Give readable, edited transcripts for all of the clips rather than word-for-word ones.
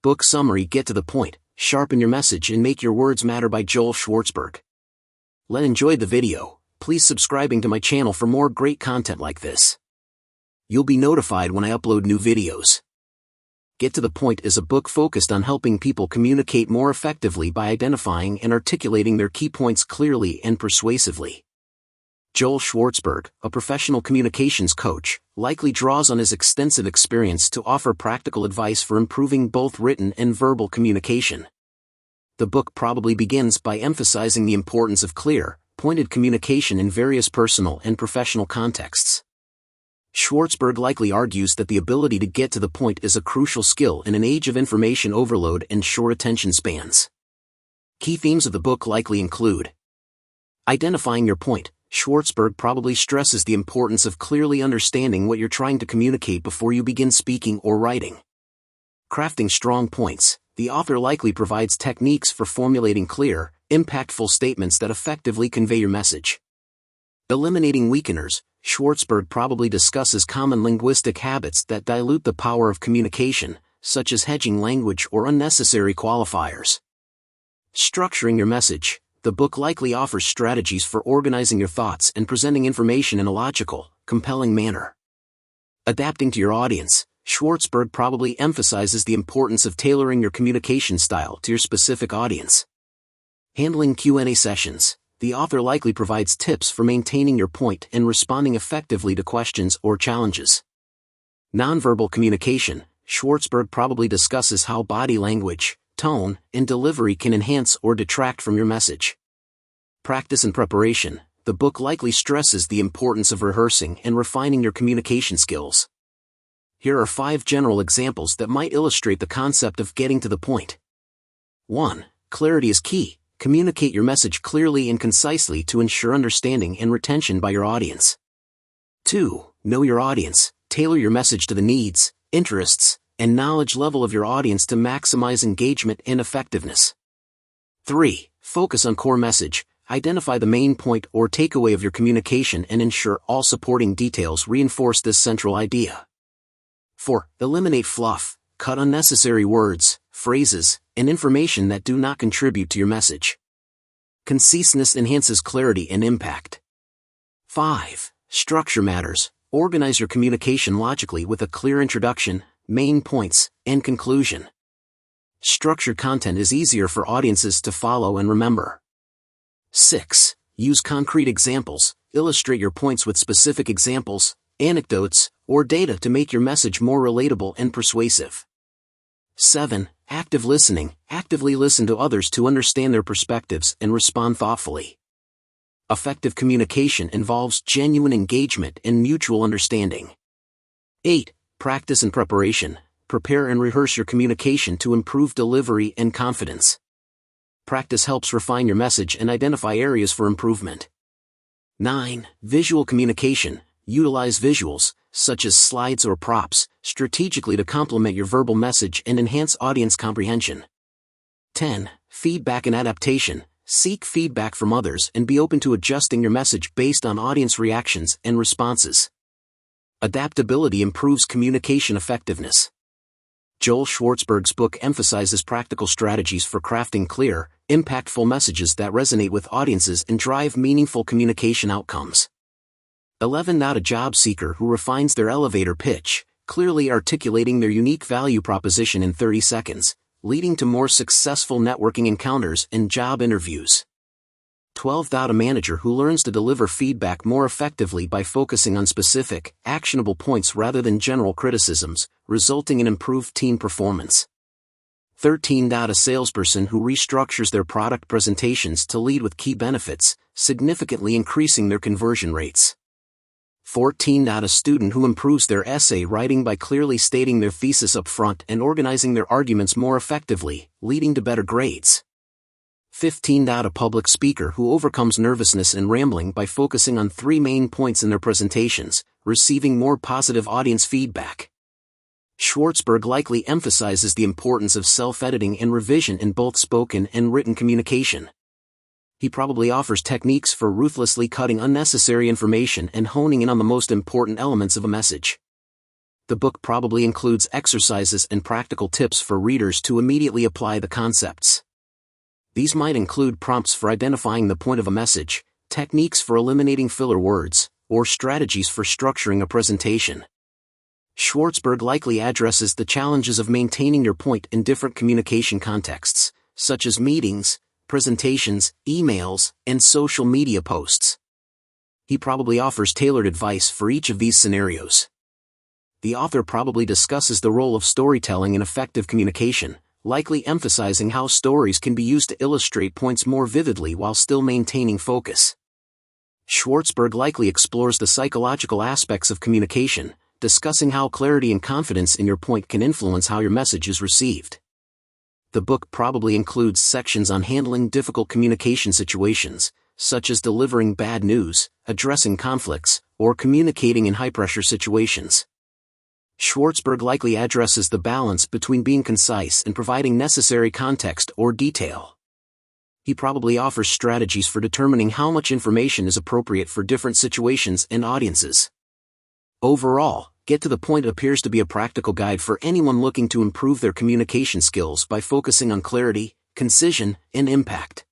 Book summary: Get to the point, sharpen your message and make your words matter by Joel Schwartzberg. Enjoyed the video. Please subscribing to my channel for more great content like this. You'll be notified when I upload new videos. Get to the Point is a book focused on helping people communicate more effectively by identifying and articulating their key points clearly and persuasively. Joel Schwartzberg, a professional communications coach, likely draws on his extensive experience to offer practical advice for improving both written and verbal communication. The book probably begins by emphasizing the importance of clear, pointed communication in various personal and professional contexts. Schwartzberg likely argues that the ability to get to the point is a crucial skill in an age of information overload and short attention spans. Key themes of the book likely include identifying your point. Schwartzberg probably stresses the importance of clearly understanding what you're trying to communicate before you begin speaking or writing. Crafting strong points. The author likely provides techniques for formulating clear, impactful statements that effectively convey your message. Eliminating weakeners. Schwartzberg probably discusses common linguistic habits that dilute the power of communication, such as hedging language or unnecessary qualifiers. Structuring your message. The book likely offers strategies for organizing your thoughts and presenting information in a logical, compelling manner. Adapting to your audience. Schwartzberg probably emphasizes the importance of tailoring your communication style to your specific audience. Handling Q&A sessions. The author likely provides tips for maintaining your point and responding effectively to questions or challenges. Nonverbal communication. Schwartzberg probably discusses how body language, tone, and delivery can enhance or detract from your message. Practice and preparation. The book likely stresses the importance of rehearsing and refining your communication skills. Here are 5 general examples that might illustrate the concept of getting to the point. 1. Clarity is key. Communicate your message clearly and concisely to ensure understanding and retention by your audience. 2. Know your audience. Tailor your message to the needs, interests, and knowledge level of your audience to maximize engagement and effectiveness. 3. Focus on core message. Identify the main point or takeaway of your communication and ensure all supporting details reinforce this central idea. 4. Eliminate fluff. Cut unnecessary words, phrases, and information that do not contribute to your message. Conciseness enhances clarity and impact. 5. Structure matters. Organize your communication logically with a clear introduction, main points, and conclusion. Structured content is easier for audiences to follow and remember. 6. Use concrete examples. Illustrate your points with specific examples, anecdotes, or data to make your message more relatable and persuasive. 7. Active listening. Actively listen to others to understand their perspectives and respond thoughtfully. Effective communication involves genuine engagement and mutual understanding. 8. Practice and preparation. Prepare and rehearse your communication to improve delivery and confidence. Practice helps refine your message and identify areas for improvement. 9. Visual communication. Utilize visuals, such as slides or props, strategically to complement your verbal message and enhance audience comprehension. 10. Feedback and adaptation. Seek feedback from others and be open to adjusting your message based on audience reactions and responses. Adaptability improves communication effectiveness. Joel Schwartzberg's book emphasizes practical strategies for crafting clear, impactful messages that resonate with audiences and drive meaningful communication outcomes. 11. Not a job seeker who refines their elevator pitch, clearly articulating their unique value proposition in 30 seconds, leading to more successful networking encounters and job interviews. 12. A manager who learns to deliver feedback more effectively by focusing on specific, actionable points rather than general criticisms, resulting in improved team performance. 13. A salesperson who restructures their product presentations to lead with key benefits, significantly increasing their conversion rates. 14. A student who improves their essay writing by clearly stating their thesis up front and organizing their arguments more effectively, leading to better grades. 15. A public speaker who overcomes nervousness and rambling by focusing on 3 main points in their presentations, receiving more positive audience feedback. Schwartzberg likely emphasizes the importance of self-editing and revision in both spoken and written communication. He probably offers techniques for ruthlessly cutting unnecessary information and honing in on the most important elements of a message. The book probably includes exercises and practical tips for readers to immediately apply the concepts. These might include prompts for identifying the point of a message, techniques for eliminating filler words, or strategies for structuring a presentation. Schwartzberg likely addresses the challenges of maintaining your point in different communication contexts, such as meetings, presentations, emails, and social media posts. He probably offers tailored advice for each of these scenarios. The author probably discusses the role of storytelling in effective communication, likely emphasizing how stories can be used to illustrate points more vividly while still maintaining focus. Schwartzberg likely explores the psychological aspects of communication, discussing how clarity and confidence in your point can influence how your message is received. The book probably includes sections on handling difficult communication situations, such as delivering bad news, addressing conflicts, or communicating in high-pressure situations. Schwartzberg likely addresses the balance between being concise and providing necessary context or detail. He probably offers strategies for determining how much information is appropriate for different situations and audiences. Overall, Get to the Point appears to be a practical guide for anyone looking to improve their communication skills by focusing on clarity, concision, and impact.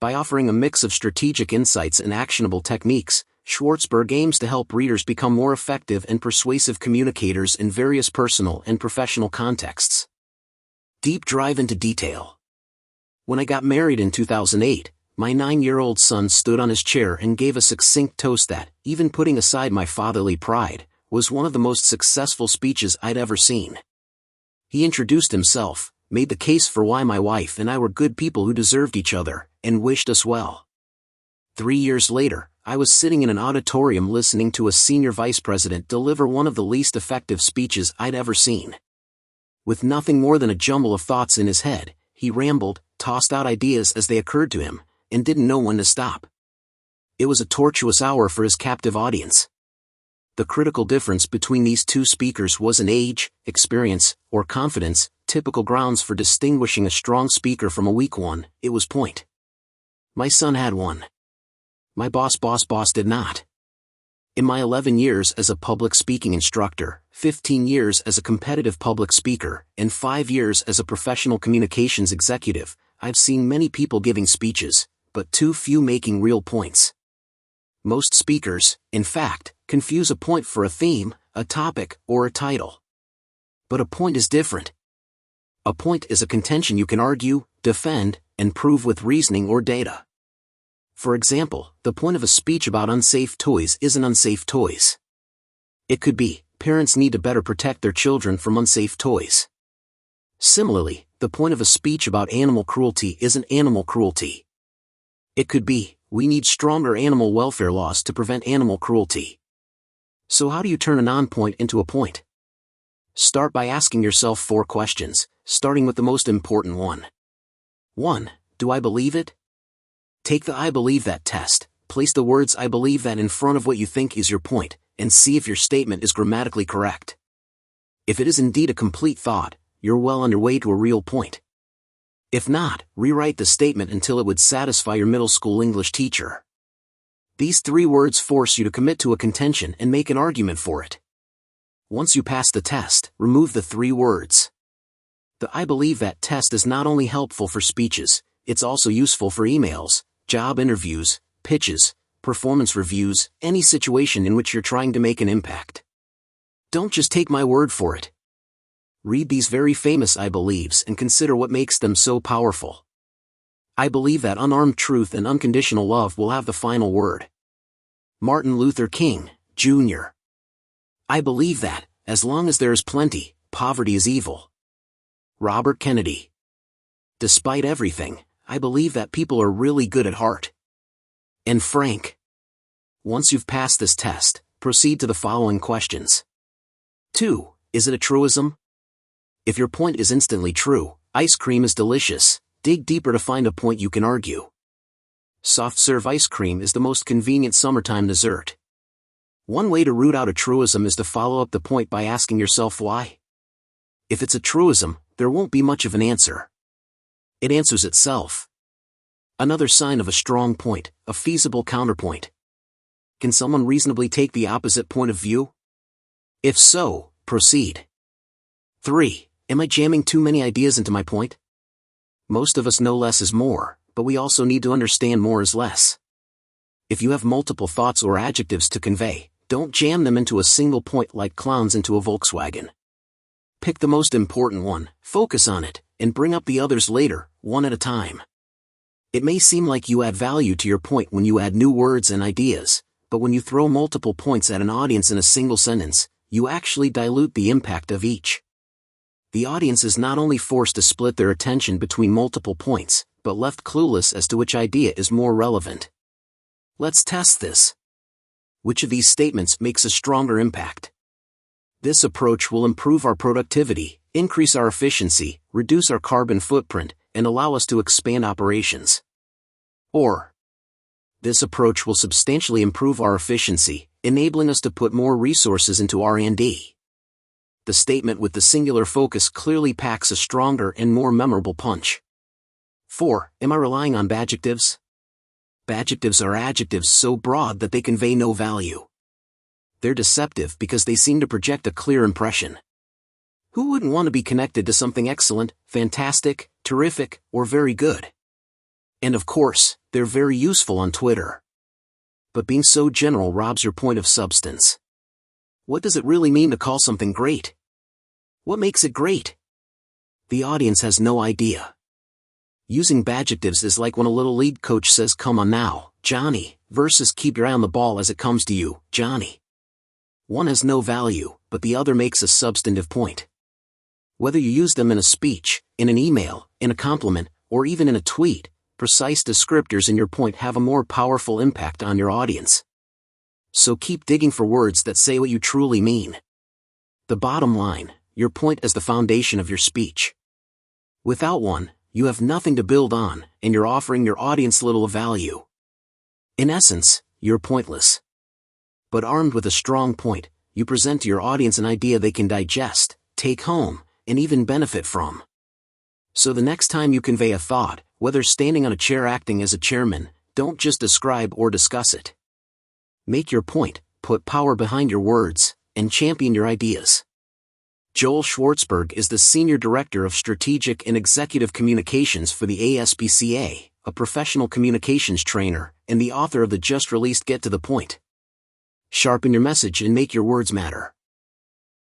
By offering a mix of strategic insights and actionable techniques, Schwartzberg aims to help readers become more effective and persuasive communicators in various personal and professional contexts. Deep dive into detail. When I got married in 2008, my 9-year-old son stood on his chair and gave a succinct toast that, even putting aside my fatherly pride, was one of the most successful speeches I'd ever seen. He introduced himself, made the case for why my wife and I were good people who deserved each other, and wished us well. 3 years later, I was sitting in an auditorium listening to a senior vice president deliver one of the least effective speeches I'd ever seen. With nothing more than a jumble of thoughts in his head, he rambled, tossed out ideas as they occurred to him, and didn't know when to stop. It was a tortuous hour for his captive audience. The critical difference between these two speakers wasn't age, experience, or confidence, typical grounds for distinguishing a strong speaker from a weak one. It was point. My son had one. My boss did not. In my 11 years as a public speaking instructor, 15 years as a competitive public speaker, and 5 years as a professional communications executive, I've seen many people giving speeches, but too few making real points. Most speakers, in fact, confuse a point for a theme, a topic, or a title. But a point is different. A point is a contention you can argue, defend, and prove with reasoning or data. For example, the point of a speech about unsafe toys isn't unsafe toys. It could be, parents need to better protect their children from unsafe toys. Similarly, the point of a speech about animal cruelty isn't animal cruelty. It could be, we need stronger animal welfare laws to prevent animal cruelty. So how do you turn a non-point into a point? Start by asking yourself 4 questions, starting with the most important one. 1. Do I believe it? Take the I believe that test, place the words I believe that in front of what you think is your point, and see if your statement is grammatically correct. If it is indeed a complete thought, you're well underway to a real point. If not, rewrite the statement until it would satisfy your middle school English teacher. These 3 words force you to commit to a contention and make an argument for it. Once you pass the test, remove the 3 words. The I believe that test is not only helpful for speeches, it's also useful for emails, job interviews, pitches, performance reviews, any situation in which you're trying to make an impact. Don't just take my word for it. Read these very famous I believes and consider what makes them so powerful. I believe that unarmed truth and unconditional love will have the final word. Martin Luther King, Jr. I believe that, as long as there is plenty, poverty is evil. Robert Kennedy. Despite everything, I believe that people are really good at heart. And Frank. Once you've passed this test, proceed to the following questions. 2. Is it a truism? If your point is instantly true, ice cream is delicious, dig deeper to find a point you can argue. Soft serve ice cream is the most convenient summertime dessert. One way to root out a truism is to follow up the point by asking yourself why. If it's a truism, there won't be much of an answer. It answers itself. Another sign of a strong point, a feasible counterpoint. Can someone reasonably take the opposite point of view? If so, Proceed. 3. Am I jamming too many ideas into my point? Most of us know less is more, but we also need to understand more is less. If you have multiple thoughts or adjectives to convey, don't jam them into a single point like clowns into a Volkswagen. Pick the most important one, focus on it, and bring up the others later, one at a time. It may seem like you add value to your point when you add new words and ideas, but when you throw multiple points at an audience in a single sentence, you actually dilute the impact of each. The audience is not only forced to split their attention between multiple points, but left clueless as to which idea is more relevant. Let's test this. Which of these statements makes a stronger impact? This approach will improve our productivity, increase our efficiency, reduce our carbon footprint, and allow us to expand operations. Or, this approach will substantially improve our efficiency, enabling us to put more resources into R&D. The statement with the singular focus clearly packs a stronger and more memorable punch. 4. Am I relying on badjectives? Badjectives are adjectives so broad that they convey no value. They're deceptive because they seem to project a clear impression. Who wouldn't want to be connected to something excellent, fantastic, terrific, or very good? And of course, they're very useful on Twitter. But being so general robs your point of substance. What does it really mean to call something great? What makes it great? The audience has no idea. Using badjectives is like when a little league coach says, "Come on now, Johnny," versus "Keep your eye on the ball as it comes to you, Johnny." One has no value, but the other makes a substantive point. Whether you use them in a speech, in an email, in a compliment, or even in a tweet, precise descriptors in your point have a more powerful impact on your audience. So keep digging for words that say what you truly mean. The bottom line, your point is the foundation of your speech. Without one, you have nothing to build on, and you're offering your audience little value. In essence, you're pointless. But armed with a strong point, you present to your audience an idea they can digest, take home, and even benefit from. So the next time you convey a thought, whether standing on a chair acting as a chairman, don't just describe or discuss it. Make your point, put power behind your words, and champion your ideas. Joel Schwartzberg is the Senior Director of Strategic and Executive Communications for the ASPCA, a professional communications trainer, and the author of the just-released Get to the Point. Sharpen your message and make your words matter.